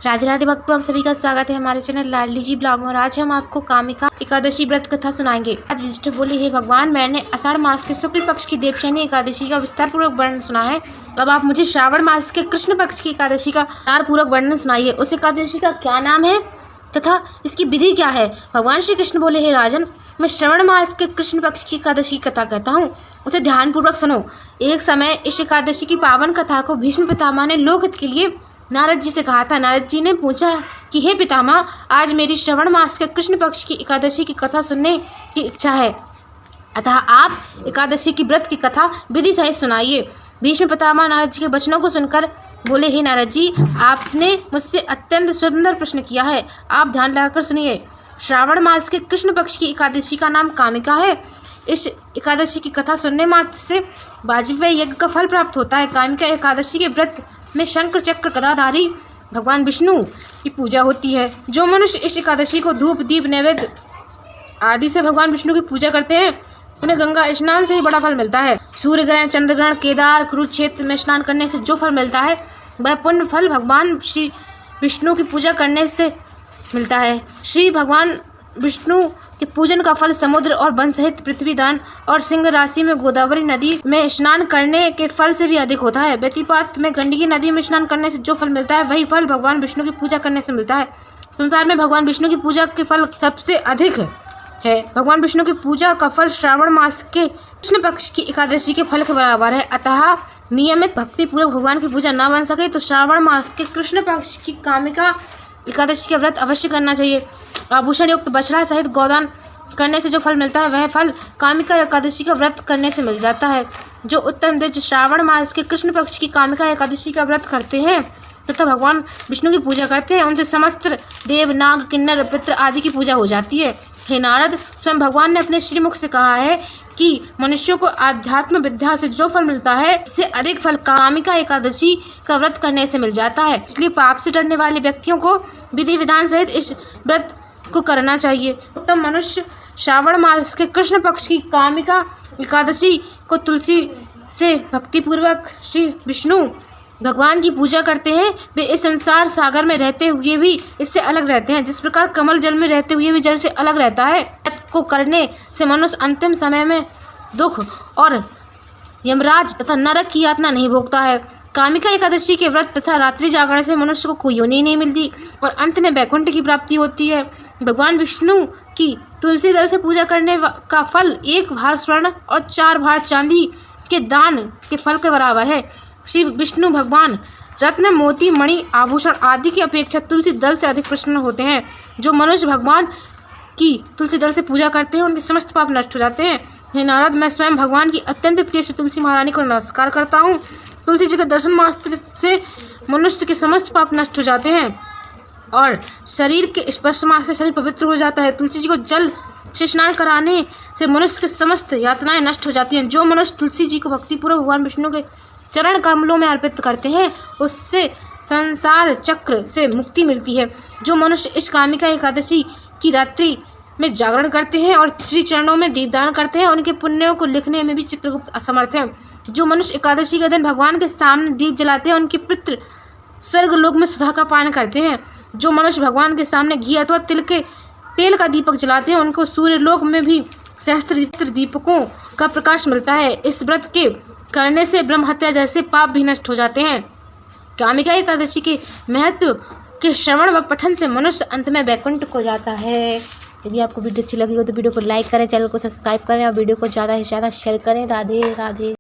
राधे राधे भक्तों, आप सभी का स्वागत है हमारे चैनल लाडली जी ब्लॉग में। और आज हम आपको कामिका एकादशी व्रत कथा सुनाएंगे। युधिष्ठिर बोले, हे भगवान, मैंने आषाढ़ मास के शुक्ल पक्ष की देवशयनी एकादशी का विस्तार पूर्वक वर्णन सुना है। अब आप मुझे श्रावण मास के कृष्ण पक्ष की एकादशी का विस्तार पूर्वक वर्णन सुनाइए। उस एकादशी का क्या नाम है तथा इसकी विधि क्या है। भगवान श्री कृष्ण बोले, हे राजन, मैं श्रावण मास के कृष्ण पक्ष की एकादशी कथा कहता हूँ, उसे ध्यानपूर्वक सुनो। एक समय इस एकादशी की पावन कथा को भीष्म पितामह ने लोकहित के लिए नारद जी से कहा था। नारद जी ने पूछा कि हे पितामह, आज मेरी श्रावण मास के कृष्ण पक्ष की एकादशी की कथा सुनने की इच्छा है, अतः आप एकादशी की व्रत की कथा विधि सहित सुनाइए। भीष्म पितामह नारद जी के वचनों को सुनकर बोले, हे नारद जी, आपने मुझसे अत्यंत सुंदर प्रश्न किया है, आप ध्यान लगाकर सुनिए। श्रावण मास के कृष्ण पक्ष की एकादशी का नाम कामिका है। इस एकादशी की कथा सुनने मात्र से वाजपेय यज्ञ का फल प्राप्त होता है। कामिका एकादशी के व्रत में शंख चक्र गदाधारी भगवान विष्णु की पूजा होती है। जो मनुष्य इस एकादशी को धूप दीप नैवेद्य आदि से भगवान विष्णु की पूजा करते हैं, उन्हें गंगा स्नान से ही बड़ा फल मिलता है। सूर्य ग्रहण, चंद्र ग्रहण, केदार, कुरुक्षेत्र में स्नान करने से जो फल मिलता है, वह पुण्य फल भगवान श्री विष्णु की पूजा करने से मिलता है। श्री भगवान विष्णु के पूजन का फल समुद्र और वन सहित पृथ्वी दान और सिंह राशि में गोदावरी नदी में स्नान करने के फल से भी अधिक होता है। व्यतिपात में गंडकी नदी में स्नान करने से जो फल मिलता है, वही फल भगवान विष्णु की पूजा करने से मिलता है। संसार में भगवान विष्णु की पूजा के फल सबसे अधिक है। भगवान विष्णु की पूजा का फल श्रावण मास के कृष्ण पक्ष की एकादशी के फल के बराबर है। अतः नियमित भक्ति पूर्वक भगवान की पूजा न बन सके तो श्रावण मास के कृष्ण पक्ष की कामिका एकादशी का व्रत अवश्य करना चाहिए। आभूषण युक्त बछड़ा सहित गोदान करने से जो फल मिलता है, वह फल कामिका एकादशी का व्रत करने से मिल जाता है। जो उत्तम द्विज श्रावण मास के कृष्ण पक्ष की कामिका एकादशी का व्रत करते हैं तथा भगवान विष्णु की पूजा करते हैं, उनसे समस्त देव, नाग, किन्नर, पितृ आदि की पूजा हो जाती है। हे नारद, स्वयं भगवान ने अपने श्रीमुख से कहा है कि मनुष्यों को आध्यात्म विद्या से जो फल मिलता है, इससे अधिक फल कामिका एकादशी का व्रत करने से मिल जाता है। इसलिए पाप से डरने वाले व्यक्तियों को विधि विधान सहित इस व्रत को करना चाहिए। उत्तम मनुष्य श्रावण मास के कृष्ण पक्ष की कामिका एकादशी को तुलसी से भक्तिपूर्वक श्री विष्णु भगवान की पूजा करते हैं। वे इस संसार सागर में रहते हुए भी इससे अलग रहते हैं, जिस प्रकार कमल जल में रहते हुए भी जल से अलग रहता है। को करने से मनुष्य अंतिम समय में दुख और यमराज तथा नरक की यातना नहीं भोगता है। कामिका एकादशी के व्रत तथा रात्रि जागरण से मनुष्य को कोई योनि नहीं मिलती और अंत में वैकुंठ की प्राप्ति होती है। भगवान विष्णु की तुलसी दल से पूजा करने का फल 1 भार स्वर्ण और 4 भार चांदी के दान के फल के बराबर है। श्री विष्णु भगवान रत्न, मोती, मणि, आभूषण आदि की अपेक्षा तुलसी दल से अधिक प्रसन्न होते हैं। जो मनुष्य भगवान की तुलसी दल से पूजा करते हैं, उनके समस्त पाप नष्ट हो जाते हैं। हे नारद, मैं स्वयं भगवान की अत्यंत प्रिय श्री तुलसी महारानी को नमस्कार करता हूँ। तुलसी जी के दर्शन मात्र से मनुष्य के समस्त पाप नष्ट हो जाते हैं और शरीर के स्पर्श मात्र से शरीर पवित्र हो जाता है। तुलसी जी को जल से स्नान कराने से मनुष्य के समस्त यातनाएं नष्ट हो जाती हैं। जो मनुष्य तुलसी जी को भक्तिपूर्वक भगवान विष्णु के चरण कमलों में अर्पित करते हैं, उससे संसार चक्र से मुक्ति मिलती है। जो मनुष्य इस कामिका एकादशी की रात्रि में जागरण करते हैं और श्री चरणों में दीपदान करते हैं, उनके पुण्यों को लिखने में भी चित्रगुप्त असमर्थ है। जो मनुष्य एकादशी के दिन भगवान के सामने दीप जलाते हैं, उनके पितृ स्वर्ग लोक में सुधा का पान करते हैं। जो मनुष्य भगवान के सामने घी अथवा तेल का दीपक जलाते हैं, उनको सूर्य लोक में भी सहस्त्र दीपकों का प्रकाश मिलता है। इस व्रत के करने से ब्रह्म हत्या जैसे पाप भी नष्ट हो जाते हैं। कामिका एकादशी के महत्व के श्रवण व पठन से मनुष्य अंत में वैकुंठ को जाता है। यदि आपको वीडियो अच्छी लगी हो तो वीडियो को लाइक करें, चैनल को सब्सक्राइब करें और वीडियो को ज़्यादा से ज़्यादा शेयर करें। राधे राधे।